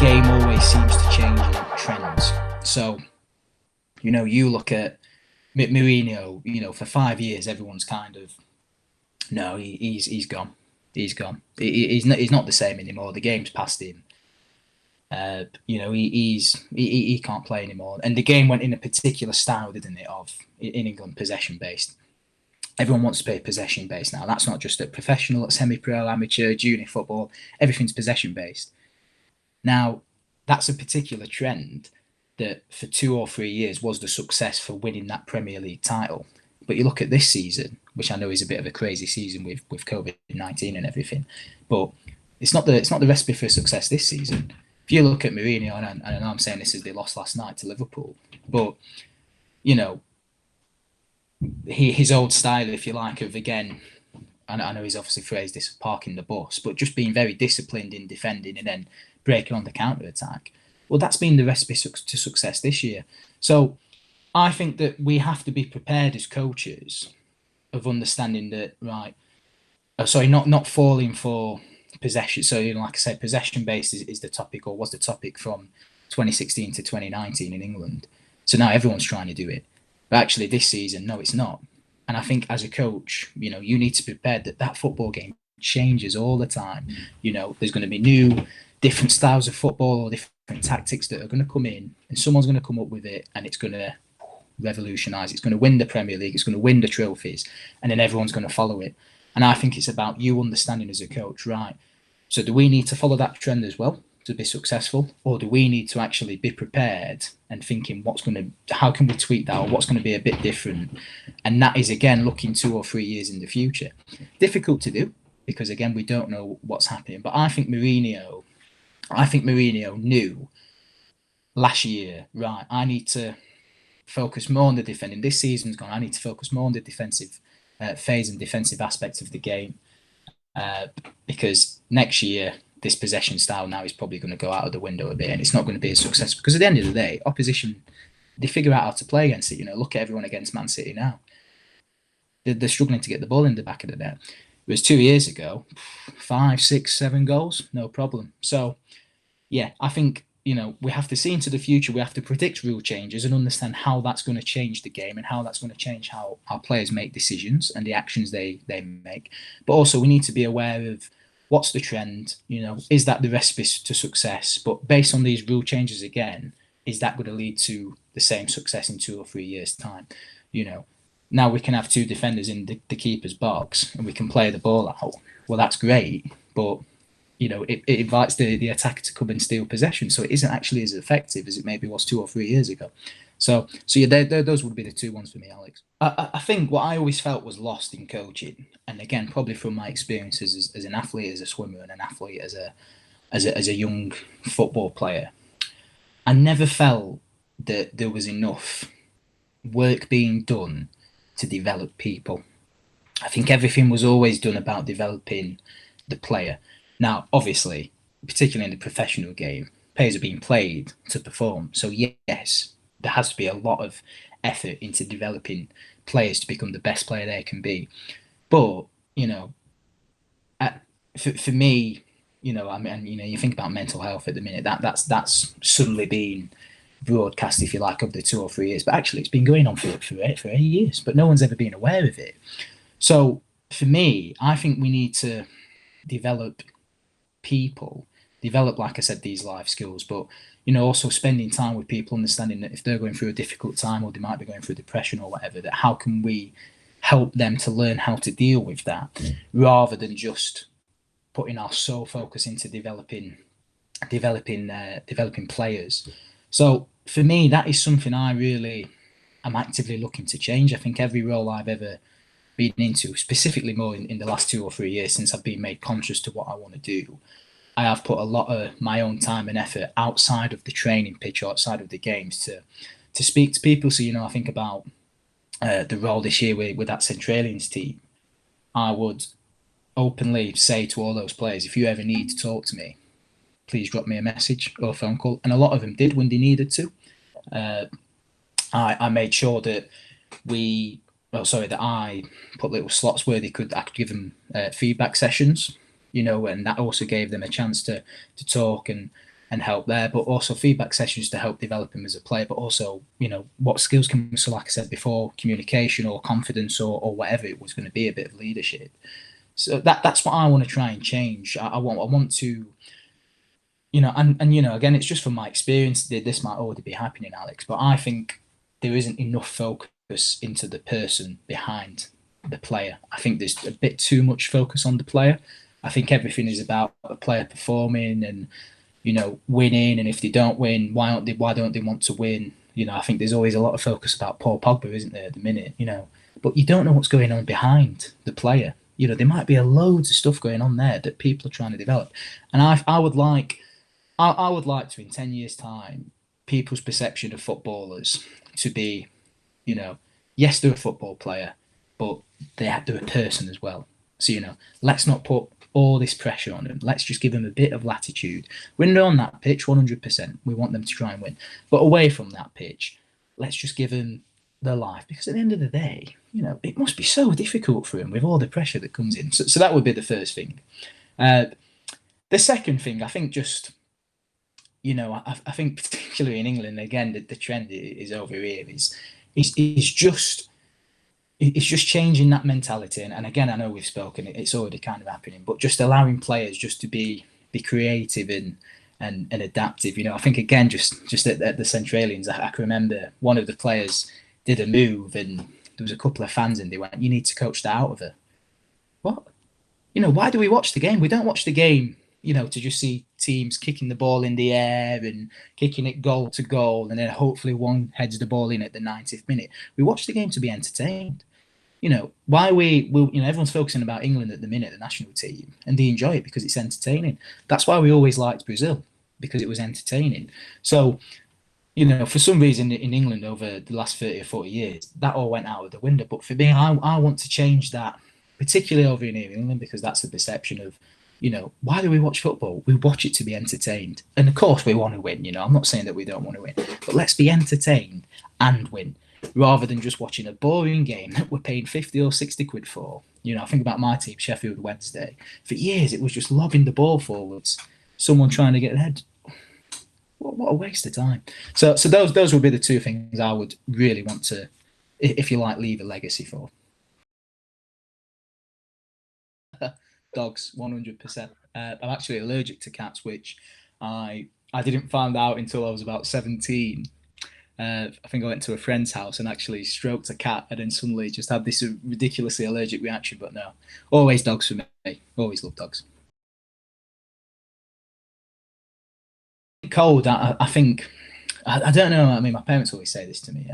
game always seems to change in trends. So, you look at Mourinho, for 5 years, everyone's kind of, no, he's gone. He's gone. He's not the same anymore. The game's past him. He can't play anymore. And the game went in a particular style, didn't it, of in England, possession-based. Everyone wants to play possession-based now. That's not just at professional, at semi-pro, amateur, junior football. Everything's possession-based. Now, that's a particular trend that for 2 or 3 years was the success for winning that Premier League title. But you look at this season, which I know is a bit of a crazy season with COVID-19 and everything, but it's not the recipe for success this season. If you look at Mourinho, and I know I'm saying this as they lost last night to Liverpool, but his old style, if you like, of again, I know he's obviously phrased this parking the bus, but just being very disciplined in defending and then breaking on the counter attack. Well, that's been the recipe to success this year. So I think that we have to be prepared as coaches of understanding that, right, not falling for possession. So, like I said, possession-based is the topic, or was the topic from 2016 to 2019 in England. So now everyone's trying to do it. But actually this season, no, it's not. And I think as a coach, you need to be prepared that football game changes all the time. There's going to be new, different styles of football or different tactics that are going to come in, and someone's going to come up with it, and it's going to revolutionise. It's going to win the Premier League. It's going to win the trophies, and then everyone's going to follow it. And I think it's about you understanding as a coach, right? So do we need to follow that trend as well to be successful, or do we need to actually be prepared and thinking how can we tweak that, or what's going to be a bit different? And that is again looking 2 or 3 years in the future. Difficult to do because again we don't know what's happening. But I think Mourinho knew last year, right, I need to focus more on the defending. This season's gone. I need to focus more on the defensive phase and defensive aspects of the game because next year this possession style now is probably going to go out of the window a bit, and it's not going to be a success because at the end of the day, opposition, they figure out how to play against it. Look at everyone against Man City now. They're struggling to get the ball in the back of the net. It was 2 years ago, 5, 6, 7 goals, no problem. So, yeah, I think we have to see into the future. We have to predict rule changes and understand how that's going to change the game and how that's going to change how our players make decisions and the actions they make. But also we need to be aware of what's the trend, is that the recipe to success? But based on these rule changes again, is that going to lead to the same success in 2 or 3 years' time? Now we can have 2 defenders in the keeper's box and we can play the ball out. Well, that's great, but it invites the attacker to come and steal possession, so it isn't actually as effective as it maybe was 2 or 3 years ago. So yeah, those would be the 2 ones for me, Alex. I think what I always felt was lost in coaching, and again, probably from my experiences as an athlete, as a swimmer, and an athlete as a young football player, I never felt that there was enough work being done to develop people. I think everything was always done about developing the player. Now, obviously, particularly in the professional game, players are being played to perform. So yes, there has to be a lot of effort into developing players to become the best player they can be. But, for me, you think about mental health at the minute, that's suddenly been broadcast, if you like, over the 2 or 3 years. But actually, it's been going on for 8 years, but no one's ever been aware of it. So for me, I think we need to develop people, like I said, these life skills, but also spending time with people, understanding that if they're going through a difficult time or they might be going through depression or whatever, that how can we help them to learn how to deal with that, rather than just putting our sole focus into developing players. So for me, that is something I really am actively looking to change. I think every role I've ever been into, specifically more in the last 2 or 3 years since I've been made conscious to what I want to do, I have put a lot of my own time and effort outside of the training pitch or outside of the games to speak to people. So, I think about the role this year with that Centralians team. I would openly say to all those players, if you ever need to talk to me, please drop me a message or a phone call. And a lot of them did when they needed to. I made sure that I put little slots where I could give them feedback sessions, and that also gave them a chance to talk and and help there, but also feedback sessions to help develop him as a player, but also, what skills can, so like I said before, communication or confidence or whatever it was going to be, a bit of leadership. So that's what I want to try and change. I want to, and again, it's just from my experience. This might already be happening, Alex, but I think there isn't enough focus into the person behind the player. I think there's a bit too much focus on the player. I think everything is about the player performing and winning, and if they don't win, why don't they want to win? I think there's always a lot of focus about Paul Pogba, isn't there, at the minute, but you don't know what's going on behind the player. There might be a loads of stuff going on there that people are trying to develop. And I would like to, in 10 years' time, people's perception of footballers to be, yes, they're a football player, but they're a person as well. So, let's not put all this pressure on them. Let's just give them a bit of latitude. When they're on that pitch, 100%, we want them to try and win. But away from that pitch, let's just give them their life. Because at the end of the day, it must be so difficult for them with all the pressure that comes in. So that would be the first thing. The second thing, I think I think particularly in England, again, the trend is over here, it's just changing that mentality. And again, I know we've spoken, it's already kind of happening, but just allowing players just to be creative and adaptive. I think, again, just at the Centralians, I can remember one of the players did a move and there was a couple of fans and they went, "You need to coach that out of her." What? Why do we watch the game? We don't watch the game, to just see teams kicking the ball in the air and kicking it goal to goal, and then hopefully one heads the ball in at the 90th minute. We watch the game to be entertained. Why everyone's focusing about England at the minute, the national team, and they enjoy it because it's entertaining. That's why we always liked Brazil, because it was entertaining. So, for some reason in England over the last 30 or 40 years, that all went out of the window. But for me, I want to change that, particularly over in England, because that's the perception of, why do we watch football? We watch it to be entertained. And of course we want to win, I'm not saying that we don't want to win, but let's be entertained and win, rather than just watching a boring game that we're paying 50 or 60 quid for. I think about my team, Sheffield Wednesday. For years, it was just lobbing the ball forwards, someone trying to get ahead. What a waste of time. So those would be the two things I would really want to, if you like, leave a legacy for. Dogs, 100%. I'm actually allergic to cats, which I didn't find out until I was about 17. I think I went to a friend's house and actually stroked a cat, and then suddenly just had this ridiculously allergic reaction. But no, always dogs for me. Always love dogs. Cold, I think. I don't know. I mean, my parents always say this to me.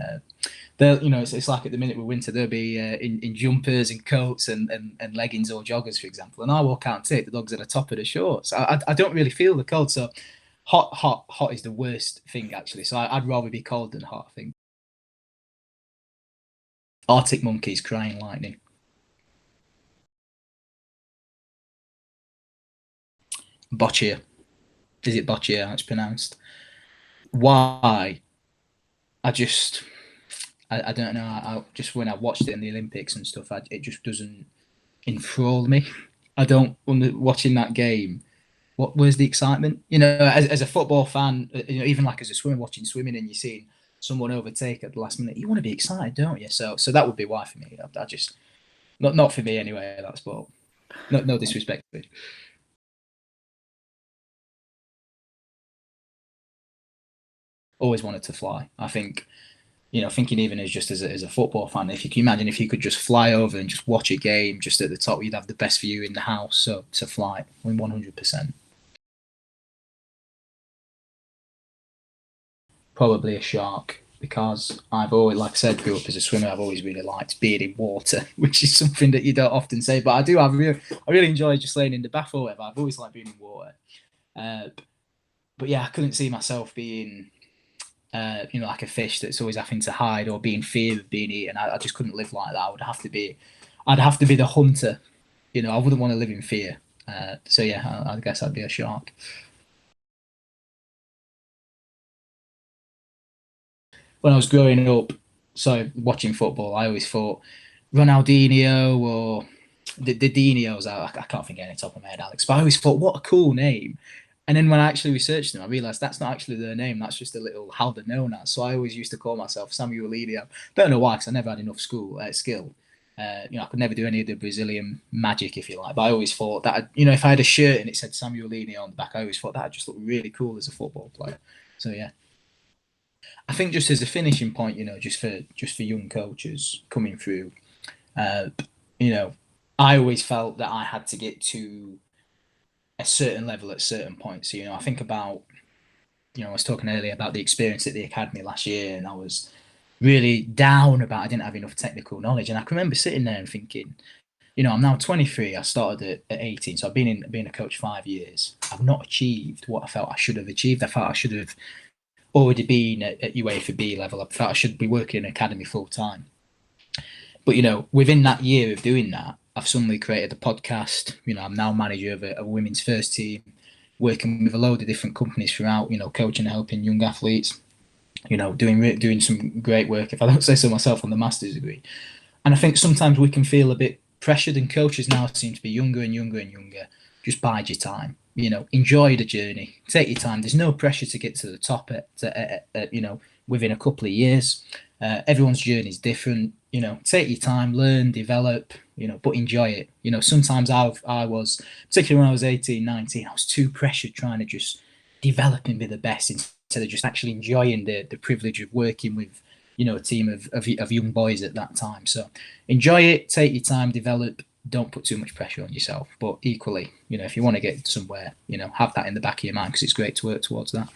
It's like at the minute with winter, they'll be in jumpers and coats and leggings or joggers, for example. And I walk out and take the dogs at the top of the shorts. I don't really feel the cold. So hot is the worst thing, actually. So I'd rather be cold than hot, I think. Arctic monkeys crying lightning. Boccia. Is it Boccia? How it's pronounced? Why? I just I don't know. Just when I watched it in the Olympics and stuff, it just doesn't enthrall me. I don't watching that game. Where's the excitement? As a football fan, even like as a swimmer watching swimming, and you're seeing someone overtake at the last minute, you want to be excited, don't you? So that would be why for me. I just not for me anyway. That sport. No disrespect. Always wanted to fly. I think, thinking even as a football fan, if you can imagine if you could just fly over and just watch a game just at the top, you'd have the best view in the house. So to fly, 100%. Probably a shark, because I've always, like I said, grew up as a swimmer. I've always really liked being in water, which is something that you don't often say. But I do. I really enjoy just laying in the bath or whatever. I've always liked being in water. Uh, but yeah, I couldn't see myself being like a fish that's always having to hide or be in fear of being eaten. I just couldn't live like that. I'd have to be the hunter. I wouldn't want to live in fear. So yeah, I guess I'd be a shark. When I was growing up, so watching football, I always thought Ronaldinho or the Dinios. I can't think of any top of my head, Alex. But I always thought, what a cool name. And then when I actually researched them, I realised that's not actually their name. That's just a little how they're known as. So I always used to call myself Samuel Elio. Don't know why, because I never had enough skill. I could never do any of the Brazilian magic, if you like. But I always thought that, if I had a shirt and it said Samuel Elio on the back, I always thought that just looked really cool as a football player. So yeah, I think just as a finishing point, just for young coaches coming through, uh, I always felt that I had to get to a certain level at certain points. So, I think about, I was talking earlier about the experience at the academy last year, and I was really down about I didn't have enough technical knowledge. And I can remember sitting there and thinking, I'm now 23. I started at 18, so I've been a coach 5 years. I've not achieved what I felt I should have achieved. I felt I should have already been at UEFA B level. I felt I should be working in academy full time. But within that year of doing that, I've suddenly created a podcast. I'm now manager of a women's first team, working with a load of different companies throughout. Coaching and helping young athletes. Doing some great work, if I don't say so myself, on the master's degree. And I think sometimes we can feel a bit pressured, and coaches now seem to be younger and younger and younger. Just bide your time. Enjoy the journey. Take your time. There's no pressure to get to the top within a couple of years. Everyone's journey is different. Take your time, learn, develop, but enjoy it. Sometimes I was, particularly when I was 18, 19, I was too pressured trying to just develop and be the best instead of just actually enjoying the privilege of working with, a team of young boys at that time. So enjoy it, take your time, develop, don't put too much pressure on yourself. But equally, if you want to get somewhere, have that in the back of your mind, because it's great to work towards that.